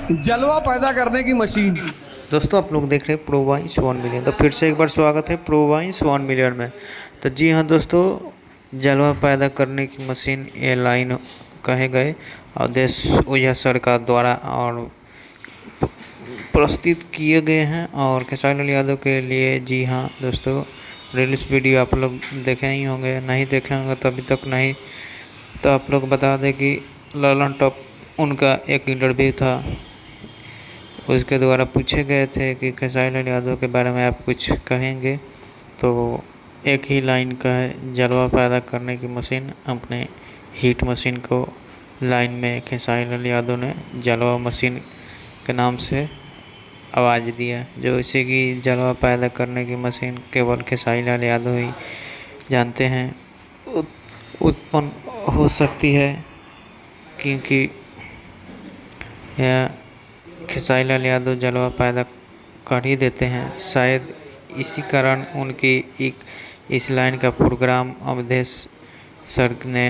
जलवा पैदा करने की मशीन। दोस्तों आप लोग देख रहे हैं प्रोवाइस 1 मिलियन। तो फिर से एक बार स्वागत है प्रोवाइस 1 मिलियन में। तो जी हाँ दोस्तों, जलवा पैदा करने की मशीन ये लाइन कहे गए और देश यह सरकार द्वारा और प्रस्तुत किए गए हैं और खेसारी लाल यादव के लिए। जी हाँ दोस्तों, रिलीज वीडियो आप लोग देखे ही होंगे, नहीं देखे होंगे तो अभी तक नहीं। तो आप लोग बता दें कि ललन टॉप उनका एक इंटरव्यू था, उसके द्वारा पूछे गए थे कि खेसारी लाल यादव के बारे में आप कुछ कहेंगे। तो एक ही लाइन का है, जलवा पैदा करने की मशीन। अपने हीट मशीन को लाइन में खेसारी लाल यादव ने जलवा मशीन के नाम से आवाज़ दिया, जो इसे कि जलवा पैदा करने की मशीन केवल खेसारी लाल यादव ही जानते हैं उत्पन्न हो सकती है, क्योंकि यह खेसारी लाल यादव जलवा पैदा कर ही देते हैं। शायद इसी कारण उनकी एक इस लाइन का प्रोग्राम अवधेश सर ने